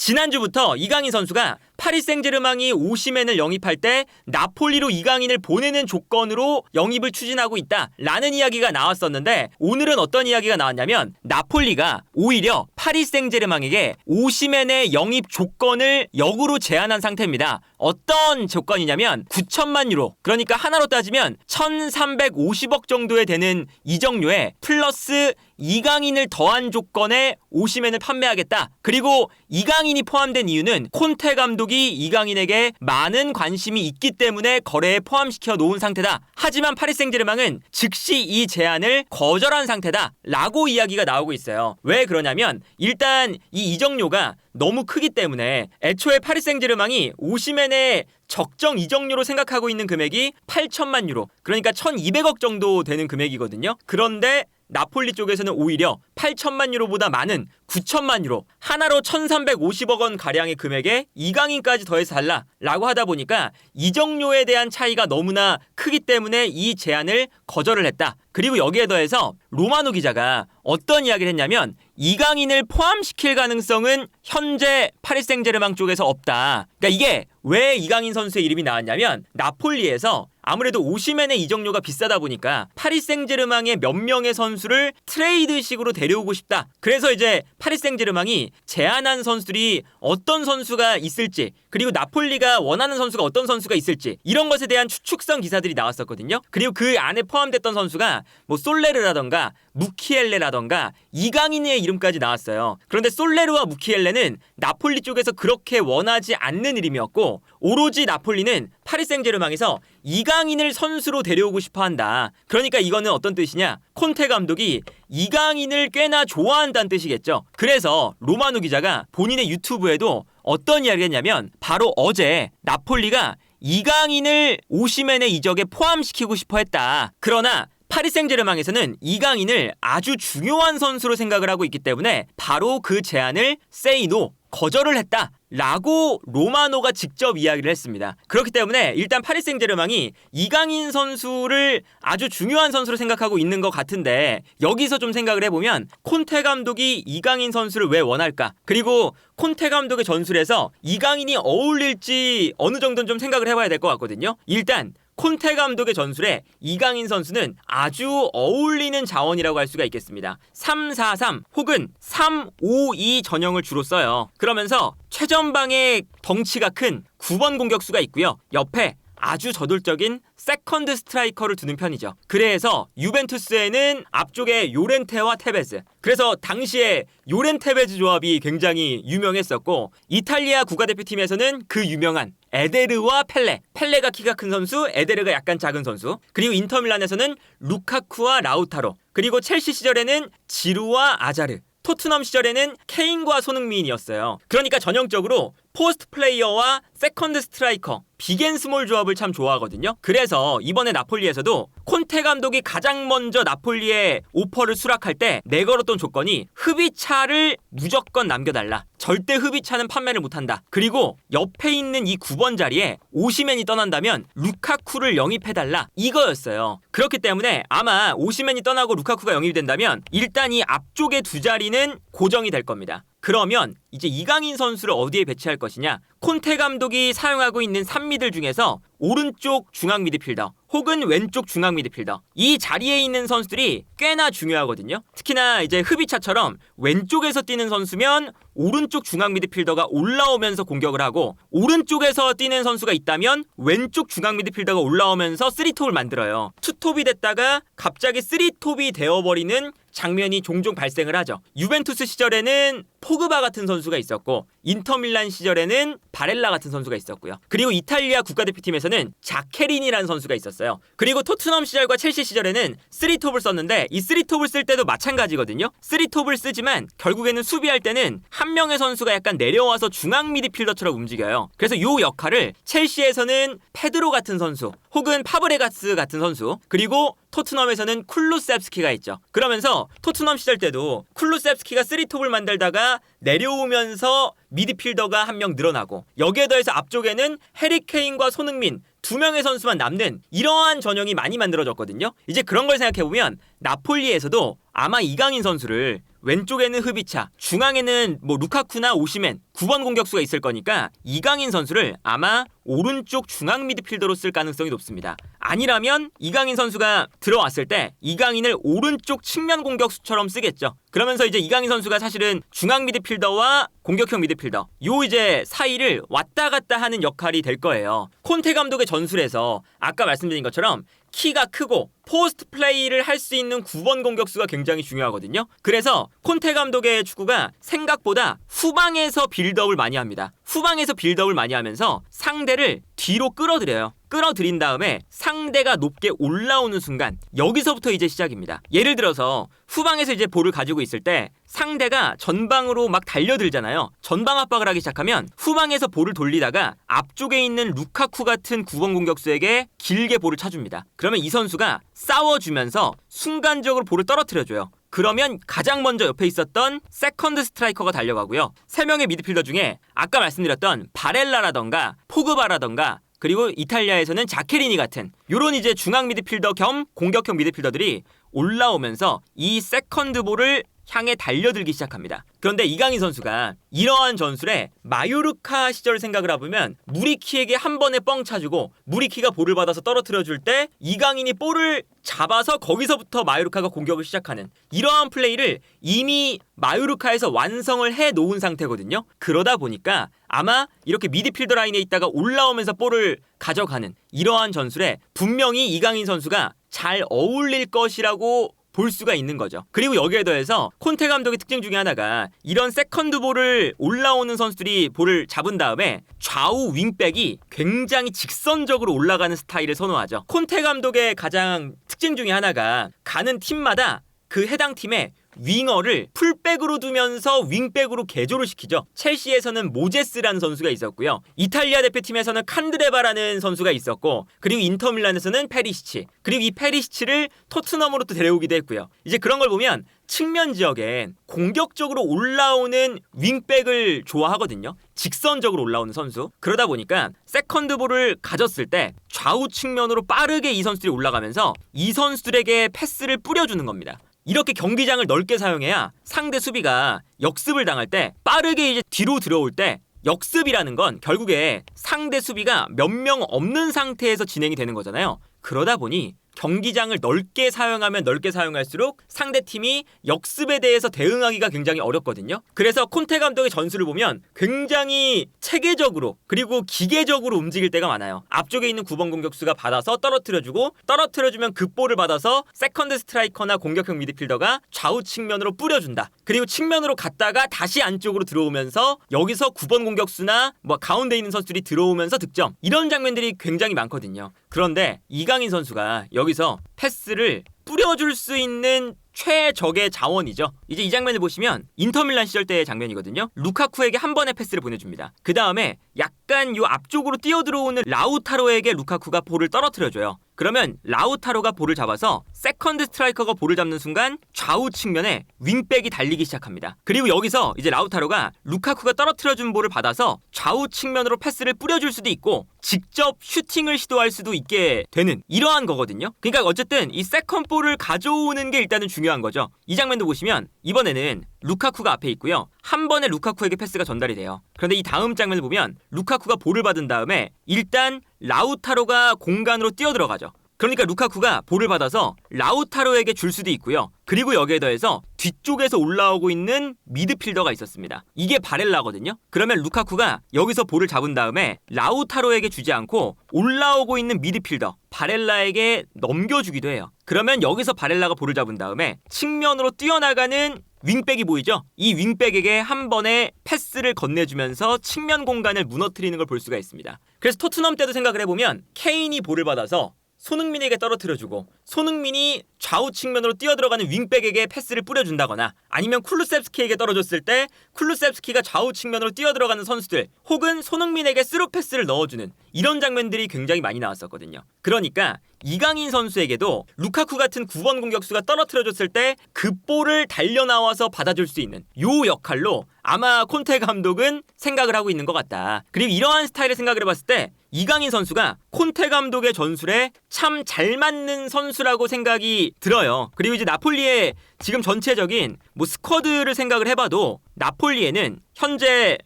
지난주부터 이강인 선수가 파리 생제르맹이 오시멘을 영입할 때 나폴리로 이강인을 보내는 조건으로 영입을 추진하고 있다라는 이야기가 나왔었는데, 오늘은 어떤 이야기가 나왔냐면 나폴리가 오히려 파리 생제르맹에게 오시멘의 영입 조건을 역으로 제안한 상태입니다. 어떤 조건이냐면 9천만 유로, 그러니까 하나로 따지면 1350억 정도에 되는 이적료에 플러스 이강인을 더한 조건에 오시멘을 판매하겠다. 그리고 이강인이 포함된 이유는 콘테 감독이 이강인에게 많은 관심이 있기 때문에 거래에 포함시켜 놓은 상태다. 하지만 파리 생제르맹은 즉시 이 제안을 거절한 상태다 라고 이야기가 나오고 있어요. 왜 그러냐면 일단 이 이적료가 너무 크기 때문에 애초에 파리 생제르맹이 오시멘의 적정 이적료로 생각하고 있는 금액이 8천만 유로, 그러니까 1200억 정도 되는 금액이거든요. 그런데 나폴리 쪽에서는 오히려 8천만 유로보다 많은 9천만 유로, 하나로 1350억 원 가량의 금액에 이강인까지 더해서 달라라고 하다 보니까 이적료에 대한 차이가 너무나 크기 때문에 이 제안을 거절을 했다. 그리고 여기에 더해서 로마노 기자가 어떤 이야기를 했냐면 이강인을 포함시킬 가능성은 현재 파리 생제르맹 쪽에서 없다. 그러니까 이게 왜 이강인 선수의 이름이 나왔냐면 나폴리에서 아무래도 오시멘의 이적료가 비싸다 보니까 파리 생제르맹의 몇 명의 선수를 트레이드식으로 데려오고 싶다. 그래서 이제 파리 생제르맹이 제안한 선수들이 어떤 선수가 있을지, 그리고 나폴리가 원하는 선수가 어떤 선수가 있을지, 이런 것에 대한 추측성 기사들이 나왔었거든요. 그리고 그 안에 포함됐던 선수가 뭐 솔레르라던가 무키엘레라던가 이강인의 이름까지 나왔어요. 그런데 솔레르와 무키엘레는 나폴리 쪽에서 그렇게 원하지 않는 이름이었고, 오로지 나폴리는 파리 생제르맹에서 이강인을 선수로 데려오고 싶어 한다. 그러니까 이거는 어떤 뜻이냐? 콘테 감독이 이강인을 꽤나 좋아한다는 뜻이겠죠. 그래서 로마노 기자가 본인의 유튜브에도 어떤 이야기를 했냐면 바로 어제 나폴리가 이강인을 오시멘의 이적에 포함시키고 싶어 했다. 그러나 파리 생제르맹에서는 이강인을 아주 중요한 선수로 생각을 하고 있기 때문에 바로 그 제안을 say no, 거절을 했다 라고 로마노가 직접 이야기를 했습니다. 그렇기 때문에 일단 파리 생제르맹이 이강인 선수를 아주 중요한 선수로 생각하고 있는 것 같은데, 여기서 좀 생각을 해보면 콘테 감독이 이강인 선수를 왜 원할까? 그리고 콘테 감독의 전술에서 이강인이 어울릴지 어느 정도는 좀 생각을 해봐야 될 것 같거든요. 일단 콘테 감독의 전술에 이강인 선수는 아주 어울리는 자원이라고 할 수가 있겠습니다. 3-4-3 혹은 3-5-2 전형을 주로 써요. 그러면서 최전방에 덩치가 큰 9번 공격수가 있고요. 옆에 아주 저돌적인 세컨드 스트라이커를 두는 편이죠. 그래서 유벤투스에는 앞쪽에 요렌테와 테베즈, 그래서 당시에 요렌테베즈 조합이 굉장히 유명했었고, 이탈리아 국가대표팀에서는 그 유명한 에데르와 펠레가 키가 큰 선수, 에데르가 약간 작은 선수, 그리고 인터밀란에서는 루카쿠와 라우타로, 그리고 첼시 시절에는 지루와 아자르, 토트넘 시절에는 케인과 손흥민이었어요. 그러니까 전형적으로 포스트 플레이어와 세컨드 스트라이커, 빅앤스몰 조합을 참 좋아하거든요. 그래서 이번에 나폴리에서도 콘테 감독이 가장 먼저 나폴리에 오퍼를 수락할 때 내걸었던 조건이 흡이차를 무조건 남겨달라. 절대 흡이차는 판매를 못한다. 그리고 옆에 있는 이 9번 자리에 오시멘이 떠난다면 루카쿠를 영입해달라. 이거였어요. 그렇기 때문에 아마 오시멘이 떠나고 루카쿠가 영입이 된다면 일단 이 앞쪽의 두 자리는 고정이 될 겁니다. 그러면 이제 이강인 선수를 어디에 배치할 것이냐? 콘테 감독이 사용하고 있는 3미들 중에서 오른쪽 중앙 미드필더 혹은 왼쪽 중앙 미드필더, 이 자리에 있는 선수들이 꽤나 중요하거든요. 특히나 이제 흡이차처럼 왼쪽에서 뛰는 선수면 오른쪽 중앙 미드필더가 올라오면서 공격을 하고, 오른쪽에서 뛰는 선수가 있다면 왼쪽 중앙 미드필더가 올라오면서 3톱을 만들어요. 2톱이 됐다가 갑자기 3톱이 되어버리는 장면이 종종 발생을 하죠. 유벤투스 시절에는 포그바 같은 선수가 있었고, 인터밀란 시절에는 바렐라 같은 선수가 있었고요. 그리고 이탈리아 국가대표팀에서는 자케린이라는 선수가 있었어요. 그리고 토트넘 시절과 첼시 시절에는 3톱을 썼는데, 이 3톱을 쓸 때도 마찬가지거든요. 3톱을 쓰지만 결국에는 수비할 때는 한 명의 선수가 약간 내려와서 중앙 미드필더처럼 움직여요. 그래서 이 역할을 첼시에서는 페드로 같은 선수 혹은 파브레가스 같은 선수, 그리고 토트넘에서는 쿨루셉스키가 있죠. 그러면서 토트넘 시절 때도 쿨루셉스키가 3톱을 만들다가 내려오면서 미드필더가 한 명 늘어나고 여기에 더해서 앞쪽에는 해리 케인과 손흥민 2명의 선수만 남는 이러한 전형이 많이 만들어졌거든요. 이제 그런 걸 생각해보면 나폴리에서도 아마 이강인 선수를 왼쪽에는 흐비차, 중앙에는 루카쿠나 오시멘 9번 공격수가 있을 거니까 이강인 선수를 아마 오른쪽 중앙 미드필더로 쓸 가능성이 높습니다. 아니라면 이강인 선수가 들어왔을 때 이강인을 오른쪽 측면 공격수처럼 쓰겠죠. 그러면서 이제 이강인 선수가 사실은 중앙 미드필더와 공격형 미드필더 요 이제 사이를 왔다 갔다 하는 역할이 될 거예요. 콘테 감독의 전술에서 아까 말씀드린 것처럼 키가 크고 포스트 플레이를 할 수 있는 9번 공격수가 굉장히 중요하거든요. 그래서 콘테 감독의 축구가 생각보다 후방에서 빌드업을 많이 합니다. 후방에서 빌드업을 많이 하면서 상대를 뒤로 끌어들여요. 끌어들인 다음에 상대가 높게 올라오는 순간 여기서부터 이제 시작입니다. 예를 들어서 후방에서 이제 볼을 가지고 있을 때 상대가 전방으로 막 달려들잖아요. 전방 압박을 하기 시작하면 후방에서 볼을 돌리다가 앞쪽에 있는 루카쿠 같은 9번 공격수에게 길게 볼을 차줍니다. 그러면 이 선수가 싸워주면서 순간적으로 볼을 떨어뜨려줘요. 그러면 가장 먼저 옆에 있었던 세컨드 스트라이커가 달려가고요. 3명의 미드필더 중에 아까 말씀드렸던 바렐라라던가 포그바라던가 그리고 이탈리아에서는 자케리니 같은 요런 이제 중앙 미드필더 겸 공격형 미드필더들이 올라오면서 이 세컨드 볼을 향해 달려들기 시작합니다. 그런데 이강인 선수가 이러한 전술에 마요르카 시절 생각을 해보면 무리키에게 한 번에 뻥 차주고 무리키가 볼을 받아서 떨어뜨려줄 때 이강인이 볼을 잡아서 거기서부터 마요르카가 공격을 시작하는 이러한 플레이를 이미 마요르카에서 완성을 해놓은 상태거든요. 그러다 보니까 아마 이렇게 미드필더 라인에 있다가 올라오면서 볼을 가져가는 이러한 전술에 분명히 이강인 선수가 잘 어울릴 것이라고 볼 수가 있는 거죠. 그리고 여기에 더해서 콘테 감독의 특징 중에 하나가 이런 세컨드 볼을 올라오는 선수들이 볼을 잡은 다음에 좌우 윙백이 굉장히 직선적으로 올라가는 스타일을 선호하죠. 콘테 감독의 가장 특징 중에 하나가 가는 팀마다 그 해당 팀의 윙어를 풀백으로 두면서 윙백으로 개조를 시키죠. 첼시에서는 모제스라는 선수가 있었고요. 이탈리아 대표팀에서는 칸드레바라는 선수가 있었고 그리고 인터밀란에서는 페리시치 그리고 이 페리시치를 토트넘으로 또 데려오기도 했고요. 이제 그런 걸 보면 측면 지역엔 공격적으로 올라오는 윙백을 좋아하거든요. 직선적으로 올라오는 선수. 그러다 보니까 세컨드 볼을 가졌을 때 좌우 측면으로 빠르게 이 선수들이 올라가면서 이 선수들에게 패스를 뿌려주는 겁니다. 이렇게 경기장을 넓게 사용해야 상대 수비가 역습을 당할 때 빠르게 이제 뒤로 들어올 때 역습이라는 건 결국에 상대 수비가 몇 명 없는 상태에서 진행이 되는 거잖아요. 그러다 보니 경기장을 넓게 사용하면 넓게 사용할수록 상대팀이 역습에 대해서 대응하기가 굉장히 어렵거든요. 그래서 콘테 감독의 전술을 보면 굉장히 체계적으로 그리고 기계적으로 움직일 때가 많아요. 앞쪽에 있는 9번 공격수가 받아서 떨어뜨려주고 떨어뜨려주면 그 볼을 받아서 세컨드 스트라이커나 공격형 미드필더가 좌우 측면으로 뿌려준다. 그리고 측면으로 갔다가 다시 안쪽으로 들어오면서 여기서 9번 공격수나 가운데 있는 선수들이 들어오면서 득점. 이런 장면들이 굉장히 많거든요. 그런데 이강인 선수가 여기서 패스를 뿌려줄 수 있는 최적의 자원이죠. 이제 이 장면을 보시면 인터밀란 시절 때의 장면이거든요. 루카쿠에게 한 번의 패스를 보내줍니다. 그 다음에 약간 요 앞쪽으로 뛰어들어오는 라우타로에게 루카쿠가 볼을 떨어뜨려줘요. 그러면 라우타로가 볼을 잡아서 세컨드 스트라이커가 볼을 잡는 순간 좌우 측면에 윙백이 달리기 시작합니다. 그리고 여기서 이제 라우타로가 루카쿠가 떨어뜨려준 볼을 받아서 좌우 측면으로 패스를 뿌려줄 수도 있고 직접 슈팅을 시도할 수도 있게 되는 이러한 거거든요. 그러니까 어쨌든 이 세컨드 볼을 가져오는 게 일단은 중요한 거죠. 이 장면도 보시면 이번에는 루카쿠가 앞에 있고요. 한 번에 루카쿠에게 패스가 전달이 돼요. 그런데 이 다음 장면을 보면 루카쿠가 볼을 받은 다음에 일단 라우타로가 공간으로 뛰어들어가죠. 그러니까 루카쿠가 볼을 받아서 라우타로에게 줄 수도 있고요. 그리고 여기에 더해서 뒤쪽에서 올라오고 있는 미드필더가 있었습니다. 이게 바렐라거든요. 그러면 루카쿠가 여기서 볼을 잡은 다음에 라우타로에게 주지 않고 올라오고 있는 미드필더 바렐라에게 넘겨주기도 해요. 그러면 여기서 바렐라가 볼을 잡은 다음에 측면으로 뛰어나가는 윙백이 보이죠? 이 윙백에게 한 번에 패스를 건네주면서 측면 공간을 무너뜨리는 걸 볼 수가 있습니다. 그래서 토트넘 때도 생각을 해보면 케인이 볼을 받아서 손흥민에게 떨어뜨려주고 손흥민이 좌우 측면으로 뛰어들어가는 윙백에게 패스를 뿌려준다거나 아니면 쿨루셉스키에게 떨어졌을 때 쿨루셉스키가 좌우 측면으로 뛰어들어가는 선수들 혹은 손흥민에게 스루 패스를 넣어주는 이런 장면들이 굉장히 많이 나왔었거든요. 그러니까 이강인 선수에게도 루카쿠 같은 9번 공격수가 떨어뜨려줬을 때 그 볼을 달려나와서 받아줄 수 있는 요 역할로 아마 콘테 감독은 생각을 하고 있는 것 같다. 그리고 이러한 스타일의 생각을 해봤을 때 이강인 선수가 콘테 감독의 전술에 참 잘 맞는 선수라고 생각이 들어요. 그리고 이제 나폴리의 지금 전체적인 스쿼드를 생각을 해봐도 나폴리에는 현재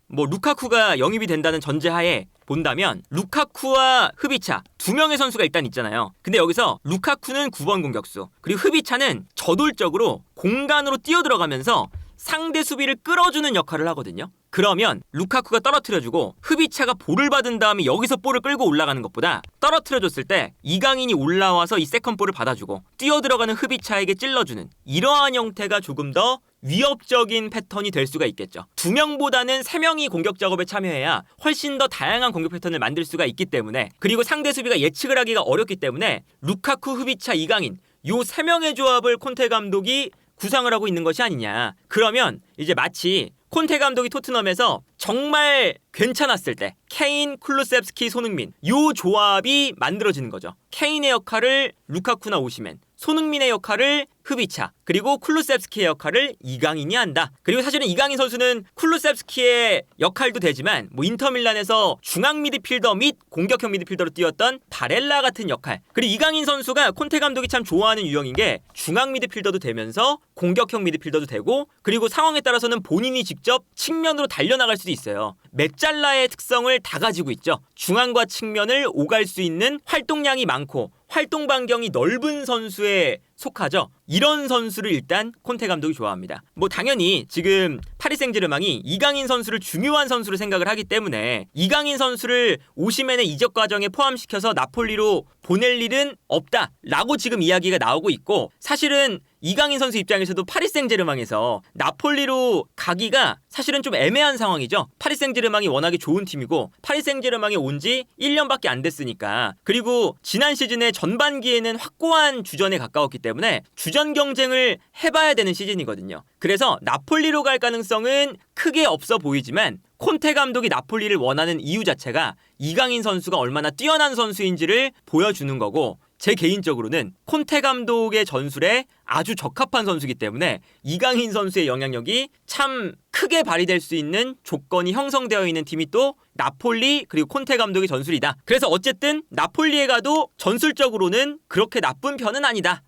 루카쿠가 영입이 된다는 전제하에 본다면 루카쿠와 흡이차 두 명의 선수가 일단 있잖아요. 근데 여기서 루카쿠는 9번 공격수 그리고 흡이차는 저돌적으로 공간으로 뛰어들어가면서 상대 수비를 끌어주는 역할을 하거든요. 그러면 루카쿠가 떨어뜨려주고 흡이차가 볼을 받은 다음에 여기서 볼을 끌고 올라가는 것보다 떨어뜨려줬을 때 이강인이 올라와서 이 세컨볼을 받아주고 뛰어들어가는 흡이차에게 찔러주는 이러한 형태가 조금 더 위협적인 패턴이 될 수가 있겠죠. 2명보다는 3명이 공격 작업에 참여해야 훨씬 더 다양한 공격 패턴을 만들 수가 있기 때문에 그리고 상대 수비가 예측을 하기가 어렵기 때문에 루카쿠, 흡이차, 이강인 요 3명의 조합을 콘테 감독이 구상을 하고 있는 것이 아니냐. 그러면 이제 마치 콘테 감독이 토트넘에서 정말 괜찮았을 때 케인, 쿨루셉스키, 손흥민 요 조합이 만들어지는 거죠. 케인의 역할을 루카쿠나 오시멘, 손흥민의 역할을 흡이차, 그리고 쿨루셉스키의 역할을 이강인이 한다. 그리고 사실은 이강인 선수는 쿨루셉스키의 역할도 되지만 인터밀란에서 중앙 미드필더 및 공격형 미드필더로 뛰었던 바렐라 같은 역할. 그리고 이강인 선수가 콘테 감독이 참 좋아하는 유형인 게 중앙 미드필더도 되면서 공격형 미드필더도 되고 그리고 상황에 따라서는 본인이 직접 측면으로 달려나갈 수도 있어요. 메짤라의 특성을 다 가지고 있죠. 중앙과 측면을 오갈 수 있는 활동량이 많고 활동 반경이 넓은 선수에 속하죠. 이런 선수를 일단 콘테 감독이 좋아합니다. 당연히 지금 파리 생제르맹이 이강인 선수를 중요한 선수로 생각을 하기 때문에 이강인 선수를 오시멘의 이적 과정에 포함시켜서 나폴리로 보낼 일은 없다라고 지금 이야기가 나오고 있고 사실은 이강인 선수 입장에서도 파리 생제르맹에서 나폴리로 가기가 사실은 좀 애매한 상황이죠. 파리 생제르맹이 워낙에 좋은 팀이고 파리 생제르맹에 온 지 1년밖에 안 됐으니까 그리고 지난 시즌의 전반기에는 확고한 주전에 가까웠기 때문에 주전 경쟁을 해봐야 되는 시즌이거든요. 그래서 나폴리로 갈 가능성은 크게 없어 보이지만 콘테 감독이 나폴리를 원하는 이유 자체가 이강인 선수가 얼마나 뛰어난 선수인지를 보여주는 거고 제 개인적으로는 콘테 감독의 전술에 아주 적합한 선수이기 때문에 이강인 선수의 영향력이 참 크게 발휘될 수 있는 조건이 형성되어 있는 팀이 또 나폴리 그리고 콘테 감독의 전술이다. 그래서 어쨌든 나폴리에 가도 전술적으로는 그렇게 나쁜 편은 아니다